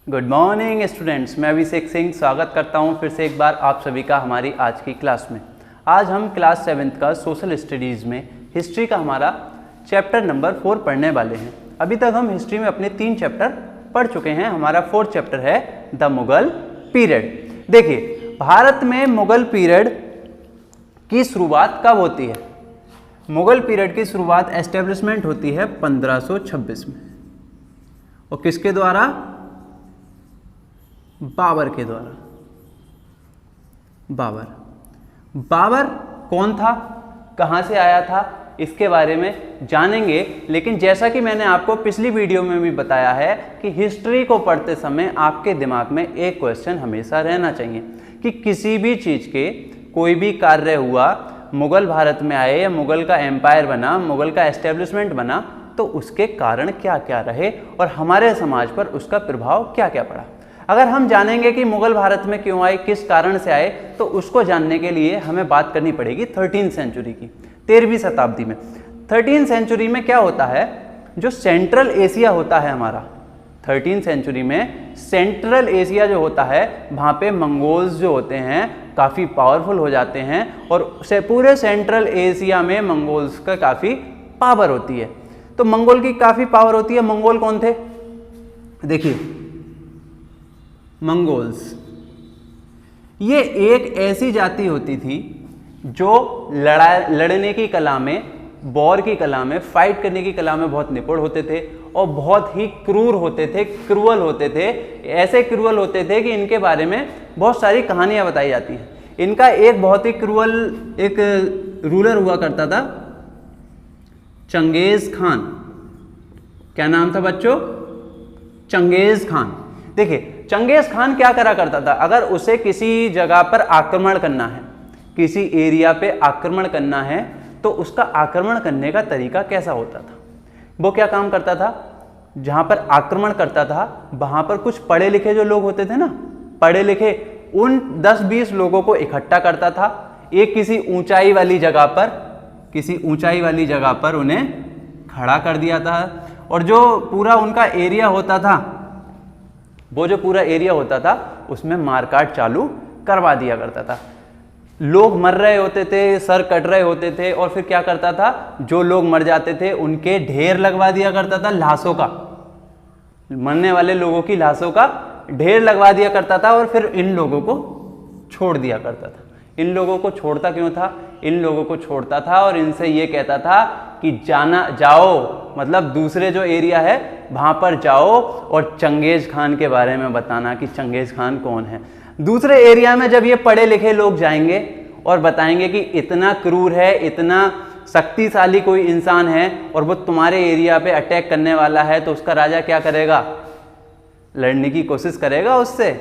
Good morning students, मैं अभिषेक सिंह स्वागत करता हूं फिर से एक बार आप सभी का हमारी आज की क्लास में। आज हम क्लास 7th का सोशल स्टडीज़ में हिस्ट्री का हमारा चैप्टर नंबर 4 पढ़ने वाले हैं। अभी तक हम हिस्ट्री में अपने 3 चैप्टर पढ़ चुके हैं। हमारा 4th चैप्टर है द मुगल पीरियड। देखिए, भारत में मुगल पीरियड की शुरुआत कब होती है? मुगल पीरियड की शुरुआत एस्टेब्लिशमेंट होती है 1526 में, और किसके द्वारा? बाबर के द्वारा। बाबर कौन था, कहां से आया था, इसके बारे में जानेंगे। लेकिन जैसा कि मैंने आपको पिछली वीडियो में भी बताया है कि हिस्ट्री को पढ़ते समय आपके दिमाग में एक क्वेश्चन हमेशा रहना चाहिए कि किसी भी चीज़ के कोई भी कार्य हुआ, मुगल भारत में आए या मुगल का एम्पायर बना, मुगल का एस्टेब्लिशमेंट बना, तो उसके कारण क्या क्या रहे और हमारे समाज पर उसका प्रभाव क्या क्या पड़ा। अगर हम जानेंगे कि मुगल भारत में क्यों आए, किस कारण से आए, तो उसको जानने के लिए हमें बात करनी पड़ेगी 13वीं सेंचुरी की, 13वीं शताब्दी में। 13वीं सेंचुरी में क्या होता है, जो सेंट्रल एशिया होता है हमारा, 13वीं सेंचुरी में सेंट्रल एशिया जो होता है, वहाँ पे मंगोल्स जो होते हैं काफ़ी पावरफुल हो जाते हैं, और पूरे सेंट्रल एशिया में मंगोल्स का काफ़ी पावर होती है। तो मंगोल की काफ़ी पावर होती है। मंगोल कौन थे? देखिए, मंगोल्स ये एक ऐसी जाति होती थी जो लड़ने की कला में, वॉर की कला में, फाइट करने की कला में बहुत निपुण होते थे और बहुत ही क्रूर होते थे, क्रूअल होते थे। ऐसे क्रूअल होते थे कि इनके बारे में बहुत सारी कहानियां बताई जाती हैं। इनका एक बहुत ही क्रूअल एक रूलर हुआ करता था, चंगेज खान। क्या नाम था बच्चों? Genghis Khan. देखिए, चंगेज खान क्या करा करता था, अगर उसे किसी जगह पर आक्रमण करना है, किसी एरिया पे आक्रमण करना है, तो उसका आक्रमण करने का तरीका कैसा होता था? वो क्या काम करता था, जहां पर आक्रमण करता था वहां पर कुछ पढ़े लिखे जो लोग होते थे ना, पढ़े लिखे, उन 10-20 लोगों को इकट्ठा करता था, एक किसी ऊंचाई वाली जगह पर उन्हें खड़ा कर दिया था, और जो पूरा उनका एरिया होता था, वो जो पूरा एरिया होता था उसमें मारकाट चालू करवा दिया करता था। लोग मर रहे होते थे, सर कट रहे होते थे, और फिर क्या करता था, जो लोग मर जाते थे उनके ढेर लगवा दिया करता था, लाशों का, मरने वाले लोगों की लाशों का ढेर लगवा दिया करता था, और फिर इन लोगों को छोड़ दिया करता था। इन लोगों को छोड़ता क्यों था? इन लोगों को छोड़ता था और इनसे ये कहता था कि जाओ, मतलब दूसरे जो एरिया है वहां पर जाओ और चंगेज खान के बारे में बताना कि चंगेज खान कौन है। दूसरे एरिया में जब ये पढ़े लिखे लोग जाएंगे और बताएंगे कि इतना क्रूर है, इतना शक्तिशाली कोई इंसान है और वो तुम्हारे एरिया पे अटैक करने वाला है, तो उसका राजा क्या करेगा? लड़ने की कोशिश करेगा उससे?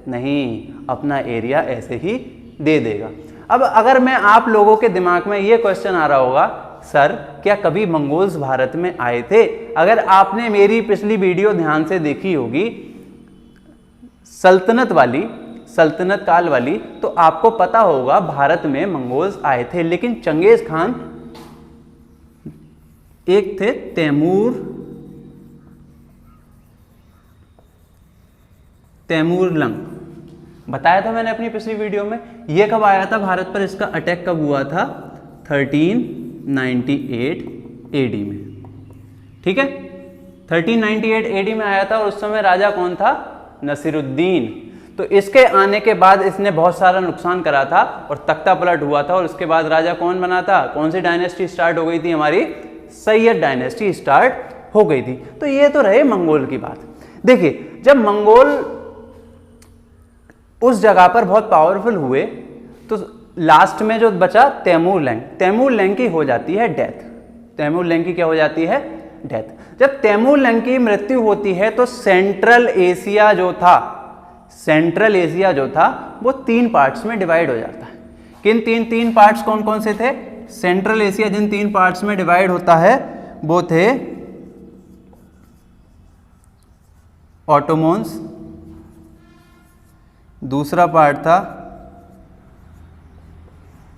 नहीं, अपना एरिया ऐसे ही दे देगा। अब अगर मैं आप लोगों के दिमाग में ये क्वेश्चन आ रहा होगा, सर क्या कभी मंगोल्स भारत में आए थे? अगर आपने मेरी पिछली वीडियो ध्यान से देखी होगी, सल्तनत काल वाली, तो आपको पता होगा भारत में मंगोल्स आए थे। लेकिन चंगेज खान एक थे तैमूरलंग, बताया था मैंने अपनी पिछली वीडियो में। ये कब आया था भारत पर, इसका अटैक कब हुआ था? 1398 एडी में। ठीक है, 1398 एडी में आया था, और उस समय राजा कौन था? नसीरुद्दीन। तो इसके आने के बाद इसने बहुत सारा नुकसान करा था और तख्ता पलट हुआ था, और उसके बाद राजा कौन बना था? कौन सी डायनेस्टी स्टार्ट हो गई थी? हमारी सैयद डायनेस्टी स्टार्ट हो गई थी। तो ये तो रहे मंगोल की बात। देखिए, जब मंगोल उस जगह पर बहुत पावरफुल हुए, तो लास्ट में जो बचा तैमूरलैंग की हो जाती है डेथ। तैमूरलैंग की क्या हो जाती है? डेथ। जब तैमूरलैंग की मृत्यु होती है तो सेंट्रल एशिया जो था वो 3 पार्ट्स में डिवाइड हो जाता है। किन तीन पार्ट्स कौन कौन से थे? सेंट्रल एशिया जिन 3 पार्ट्स में डिवाइड होता है वो थे ऑटोमन्स, दूसरा पार्ट था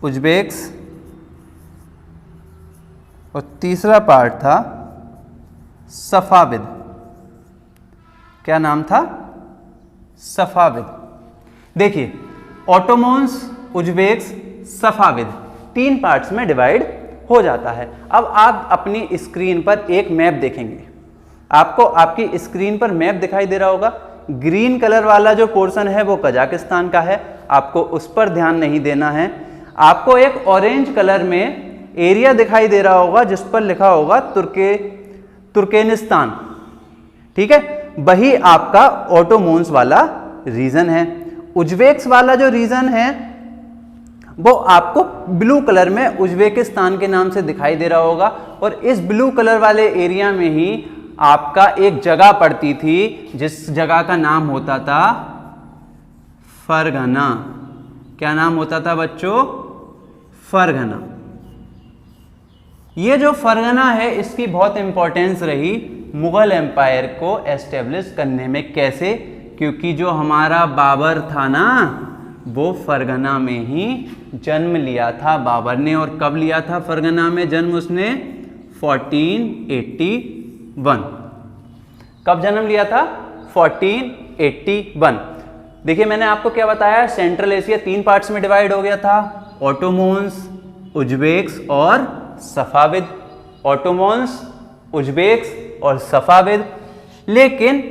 उज्बेक्स, और तीसरा पार्ट था सफाविद। क्या नाम था? सफाविद। देखिए ऑटोमन्स, उज्बेक्स, सफाविद 3 पार्ट्स में डिवाइड हो जाता है। अब आप अपनी स्क्रीन पर एक मैप देखेंगे, आपको आपकी स्क्रीन पर मैप दिखाई दे रहा होगा। ग्रीन कलर वाला जो पोर्शन है वो कजाकिस्तान का है, आपको उस पर ध्यान नहीं देना है। आपको एक ऑरेंज कलर में एरिया दिखाई दे रहा होगा जिस पर लिखा होगा तुर्कमेनिस्तान, ठीक है, वही आपका ऑटोमन्स वाला रीजन है। उज्बेक्स वाला जो रीजन है वो आपको ब्लू कलर में उज्बेकिस्तान के नाम से दिखाई दे रहा होगा, और इस ब्लू कलर वाले एरिया में ही आपका एक जगह पड़ती थी जिस जगह का नाम होता था फरगना। क्या नाम होता था बच्चों? फरगना। ये जो फरगना है इसकी बहुत इंपॉर्टेंस रही मुगल एम्पायर को एस्टेब्लिश करने में। कैसे? क्योंकि जो हमारा बाबर था ना वो फरगना में ही जन्म लिया था बाबर ने। और कब लिया था फरगना में जन्म उसने? 1481। कब जन्म लिया था? 1481। देखिए मैंने आपको क्या बताया, सेंट्रल एशिया 3 पार्ट्स में डिवाइड हो गया था, ऑटोमन्स, उज्बेक्स और सफाविद। ऑटोमन्स, उज्बेक्स और सफाविद। लेकिन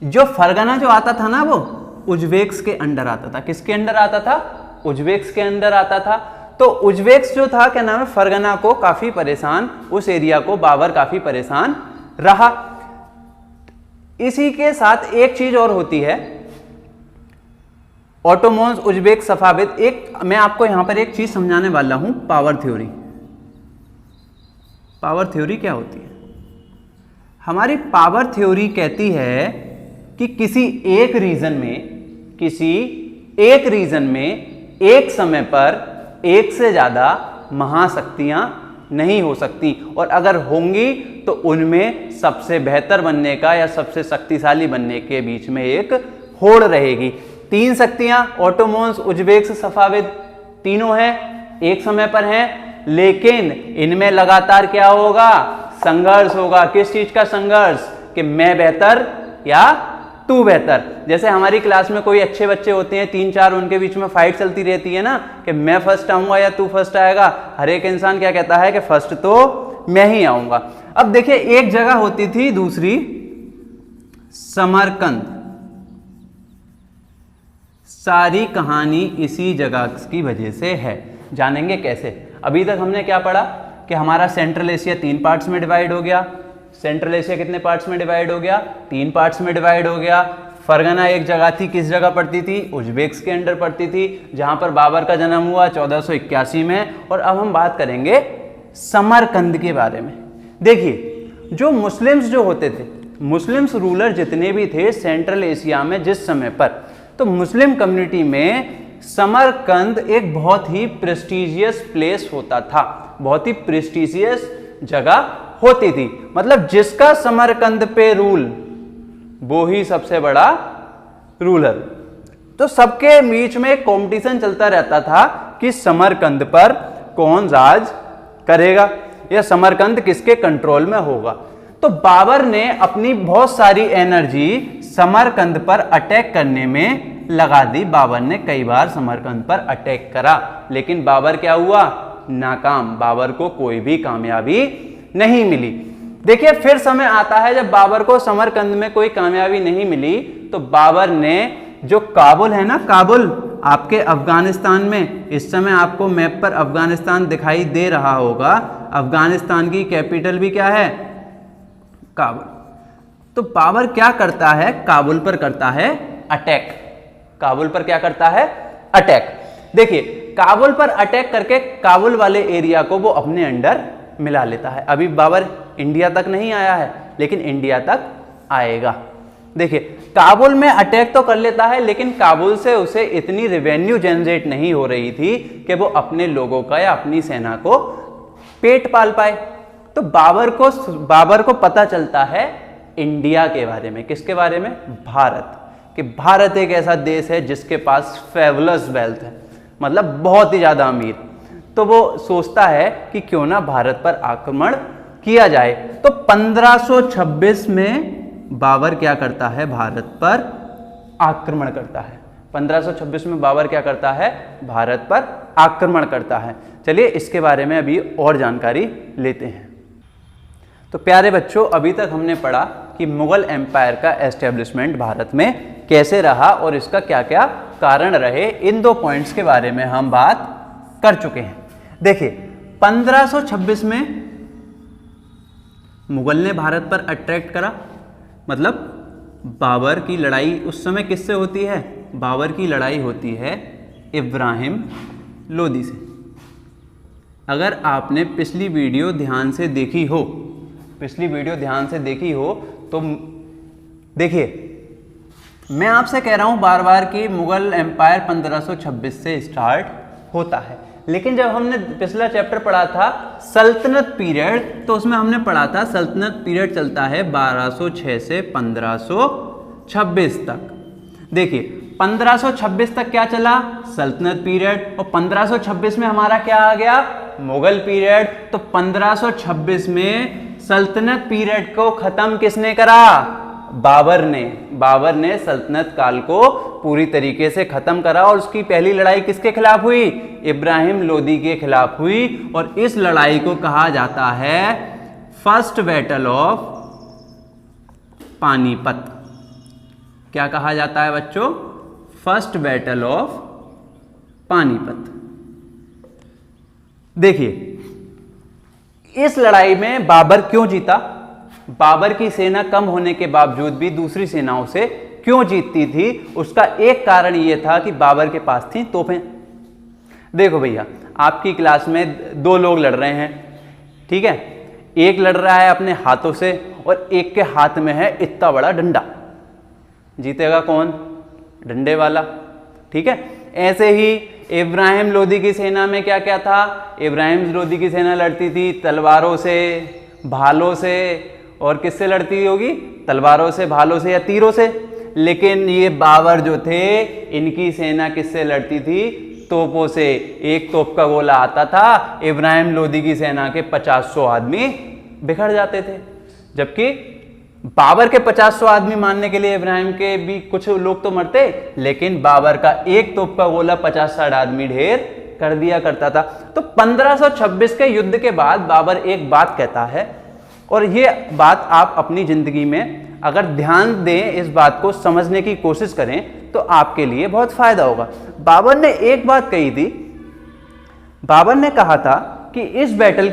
जो फरगना जो आता था ना वो उज्बेक्स के अंडर आता था। किसके अंडर आता था? उज्बेक्स के अंदर आता था। तो उज्बेक्स जो था, क्या नाम है, फरगना को काफी परेशान, उस एरिया को बाबर काफी परेशान रहा। इसी के साथ एक चीज और होती है, ऑटोमन्स, उज्बेक, सफाविद। एक मैं आपको यहां पर एक चीज समझाने वाला हूं, पावर थ्योरी। पावर थ्योरी क्या होती है? हमारी पावर थ्योरी कहती है कि किसी एक रीजन में एक समय पर एक से ज्यादा महाशक्तियां नहीं हो सकती, और अगर होंगी तो उनमें सबसे बेहतर बनने का या सबसे शक्तिशाली बनने के बीच में एक होड़ रहेगी। 3 शक्तियां ऑटोमन्स, उज्बेक्स, सफाविद तीनों हैं, एक समय पर हैं, लेकिन इनमें लगातार क्या होगा? संघर्ष होगा। किस चीज का संघर्ष? कि मैं बेहतर या तू बेहतर। जैसे हमारी क्लास में कोई अच्छे बच्चे होते हैं 3-4, उनके बीच में फाइट चलती रहती है ना, कि मैं फर्स्ट आऊंगा या तू फर्स्ट आएगा। हर एक इंसान क्या कहता है कि फर्स्ट तो मैं ही आऊंगा। अब देखिए एक जगह होती थी दूसरी, समरकंद। सारी कहानी इसी जगह की वजह से है। जानेंगे कैसे? अभी तक हमने क्या पढ़ा कि हमारा सेंट्रल एशिया 3 पार्ट्स में डिवाइड हो गया। सेंट्रल एशिया कितने पार्ट्स में डिवाइड हो गया? 3 पार्ट्स में डिवाइड हो गया। फरगना एक जगह थी, किस जगह पड़ती थी? उज्बेक्स के अंडर पड़ती थी, जहां पर बाबर का जन्म हुआ 1481 में। और अब हम बात करेंगे समरकंद के बारे में। देखिए जो मुस्लिम्स जो होते थे, मुस्लिम्स रूलर जितने भी थे सेंट्रल एशिया में जिस समय पर, तो मुस्लिम कम्युनिटी में समरकंद एक बहुत ही प्रेस्टिजियस प्लेस होता था, बहुत ही प्रेस्टिजियस जगह होती थी। मतलब जिसका समरकंद पे रूल वो ही सबसे बड़ा रूलर। तो सबके बीच में एक कंपटीशन चलता रहता था कि समरकंद पर कौन राज करेगा या समरकंद किसके कंट्रोल में होगा। तो बाबर ने अपनी बहुत सारी एनर्जी समरकंद पर अटैक करने में लगा दी। बाबर ने कई बार समरकंद पर अटैक करा, लेकिन बाबर क्या हुआ? नाकाम। बाबर को कोई भी कामयाबी नहीं मिली। देखिए फिर समय आता है जब बाबर को समरकंद में कोई कामयाबी नहीं मिली, तो बाबर ने जो काबुल है ना, काबुल आपके अफगानिस्तान में, इस समय आपको मैप पर अफगानिस्तान दिखाई दे रहा होगा। अफगानिस्तान की कैपिटल भी क्या है? काबुल। तो बाबर क्या करता है? काबुल पर करता है अटैक। काबुल पर क्या करता है? अटैक। देखिए काबुल पर अटैक करके काबुल वाले एरिया को वो अपने अंडर मिला लेता है। अभी बाबर इंडिया तक नहीं आया है, लेकिन इंडिया तक आएगा। देखिए काबुल में अटैक तो कर लेता है, लेकिन काबुल से उसे इतनी रेवेन्यू जनरेट नहीं हो रही थी कि वो अपने लोगों का या अपनी सेना को पेट पाल पाए। तो बाबर को पता चलता है इंडिया के बारे में। किसके बारे में? भारत। कि भारत एक ऐसा देश है जिसके पास फेबुलस वेल्थ है, मतलब बहुत ही ज्यादा अमीर। तो वो सोचता है कि क्यों ना भारत पर आक्रमण किया जाए। तो 1526 में बाबर क्या करता है? भारत पर आक्रमण करता है। 1526 में बाबर क्या करता है? भारत पर आक्रमण करता है। चलिए इसके बारे में अभी और जानकारी लेते हैं। तो प्यारे बच्चों, अभी तक हमने पढ़ा कि मुगल एम्पायर का एस्टेब्लिशमेंट भारत में कैसे रहा और इसका क्या क्या कारण रहे। इन 2 पॉइंट्स के बारे में हम बात कर चुके हैं। देखिए 1526 में मुगल ने भारत पर अट्रैक्ट करा, मतलब बाबर की लड़ाई उस समय किससे होती है? बाबर की लड़ाई होती है इब्राहिम लोदी से। अगर आपने पिछली वीडियो ध्यान से देखी हो तो देखिए, मैं आपसे कह रहा हूं बार बार कि मुगल एम्पायर 1526 से स्टार्ट होता है, लेकिन जब हमने पिछला चैप्टर पढ़ा था सल्तनत पीरियड, तो उसमें हमने पढ़ा था सल्तनत पीरियड चलता है 1206 से 1526 तक। देखिए 1526 तक क्या चला? सल्तनत पीरियड। और 1526 में हमारा क्या आ गया? मुगल पीरियड। तो 1526 में सल्तनत पीरियड को खत्म किसने करा? बाबर ने सल्तनत काल को पूरी तरीके से खत्म करा। और उसकी पहली लड़ाई किसके खिलाफ हुई? इब्राहिम लोदी के खिलाफ हुई। और इस लड़ाई को कहा जाता है फर्स्ट बैटल ऑफ पानीपत। क्या कहा जाता है बच्चों? First battle of Panipat. देखिए इस लड़ाई में बाबर क्यों जीता? बाबर की सेना कम होने के बावजूद भी दूसरी सेनाओं से क्यों जीतती थी? उसका एक कारण यह था कि बाबर के पास थी तोपें। देखो भैया, आपकी क्लास में 2 लोग लड़ रहे हैं, ठीक है? एक लड़ रहा है अपने हाथों से और एक के हाथ में है इतना बड़ा डंडा। जीतेगा कौन? डंडे वाला, ठीक है? ऐसे ही इब्राहिम लोदी की सेना में क्या क्या था? इब्राहिम लोदी की सेना लड़ती थी तलवारों से, भालों से, और किससे लड़ती होगी? तलवारों से, भालों से या तीरों से। लेकिन ये बाबर जो थे, इनकी सेना किससे लड़ती थी? तोपों से। एक तोप का गोला आता था, इब्राहिम लोदी की सेना के 50-100 आदमी बिखर जाते थे। जबकि बाबर के 50-100 आदमी मारने के लिए इब्राहिम के भी कुछ लोग तो मरते, लेकिन बाबर का एक तोप का गोला 50-60 आदमी ढेर कर दिया करता था। तो 1526 के युद्ध के बाद बाबर एक बात कहता है, और ये बात आप अपनी जिंदगी में अगर ध्यान दें, इस बात को समझने की कोशिश करें, तो आपके लिए बहुत फायदा होगा। बाबर ने एक बात कही थी। बाबर ने कहा था कि इस बैटल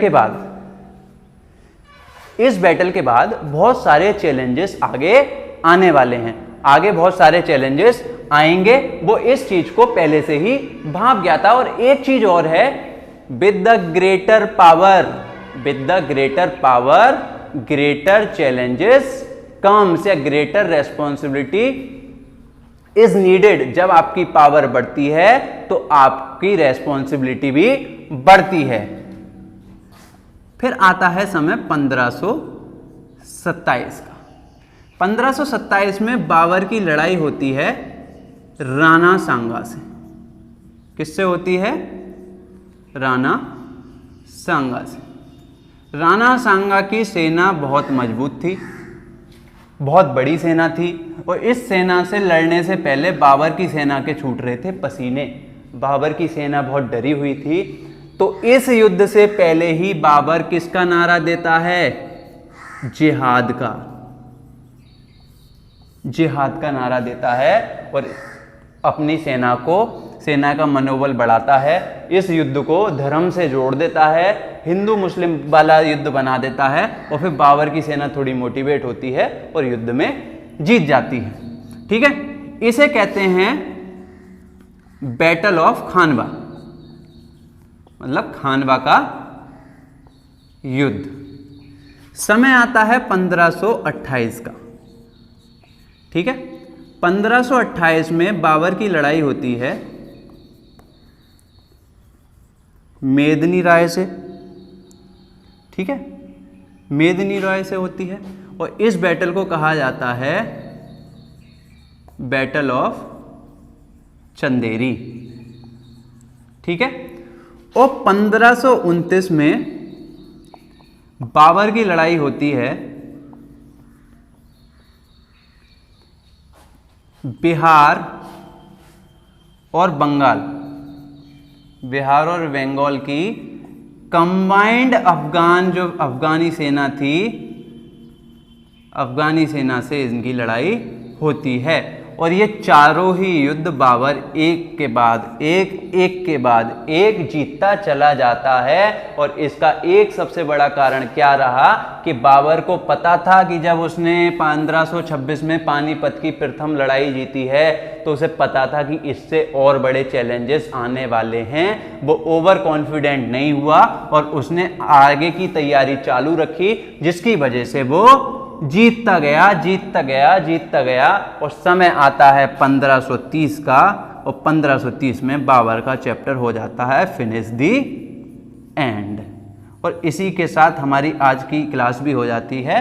के बाद बहुत सारे चैलेंजेस आगे आने वाले हैं, आगे बहुत सारे चैलेंजेस आएंगे। वो इस चीज को पहले से ही भांप गया था। और एक चीज और है, with the greater power greater challenges comes, या ग्रेटर रेस्पॉन्सिबिलिटी इज नीडेड। जब आपकी पावर बढ़ती है तो आपकी रेस्पॉन्सिबिलिटी भी बढ़ती है। फिर आता है समय 1527 का। 1527 में बाबर की लड़ाई होती है राणा सांगा से। किससे होती है? राणा सांगा से। राणा सांगा की सेना बहुत मजबूत थी, बहुत बड़ी सेना थी, और इस सेना से लड़ने से पहले बाबर की सेना के छूट रहे थे पसीने। बाबर की सेना बहुत डरी हुई थी। तो इस युद्ध से पहले ही बाबर किसका नारा देता है? जिहाद का नारा देता है, और अपनी सेना का मनोबल बढ़ाता है। इस युद्ध को धर्म से जोड़ देता है, हिंदू मुस्लिम वाला युद्ध बना देता है, और फिर बाबर की सेना थोड़ी मोटिवेट होती है और युद्ध में जीत जाती है। ठीक है, इसे कहते हैं बैटल ऑफ खानवा, मतलब खानवा का युद्ध। समय आता है 1528 का। ठीक है, 1528 में बाबर की लड़ाई होती है मेदिनी राय से। ठीक है, मेदिनी राय से होती है, और इस बैटल को कहा जाता है बैटल ऑफ चंदेरी। ठीक है, और 1529 में बाबर की लड़ाई होती है बिहार और बंगाल, बिहार और बंगाल की कंबाइंड अफगानी सेना थी, अफगानी सेना से इनकी लड़ाई होती है। और ये चारों ही युद्ध बाबर एक के बाद एक जीतता चला जाता है। और इसका एक सबसे बड़ा कारण क्या रहा कि बाबर को पता था कि जब उसने 1526 में पानीपत की प्रथम लड़ाई जीती है तो उसे पता था कि इससे और बड़े चैलेंजेस आने वाले हैं। वो ओवर कॉन्फिडेंट नहीं हुआ और उसने आगे की तैयारी चालू रखी, जिसकी वजह से वो जीतता गया और समय आता है 1530 का, और 1530 में बाबर का चैप्टर हो जाता है फिनिश दी एंड। और इसी के साथ हमारी आज की क्लास भी हो जाती है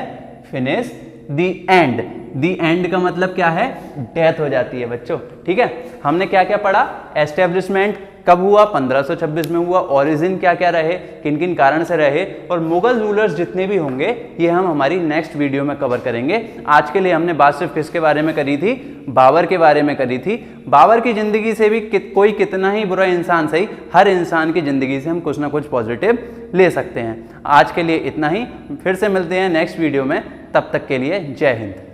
finish the and. The and का मतलब क्या है? डेथ हो जाती है बच्चों। ठीक है, हमने क्या क्या पढ़ा? एस्टेब्लिशमेंट कब हुआ? 1526 में हुआ। ओरिजिन क्या क्या रहे, किन किन कारण से रहे, और मुगल रूलर्स जितने भी होंगे ये हम हमारी नेक्स्ट वीडियो में कवर करेंगे। आज के लिए हमने बात सिर्फ किसके बारे में करी थी? बाबर के बारे में करी थी। बाबर की जिंदगी से भी कोई कितना ही बुरा इंसान सही, हर इंसान की जिंदगी से हम कुछ ना कुछ पॉजिटिव ले सकते हैं। आज के लिए इतना ही, फिर से मिलते हैं नेक्स्ट वीडियो में। तब तक के लिए जय हिंद।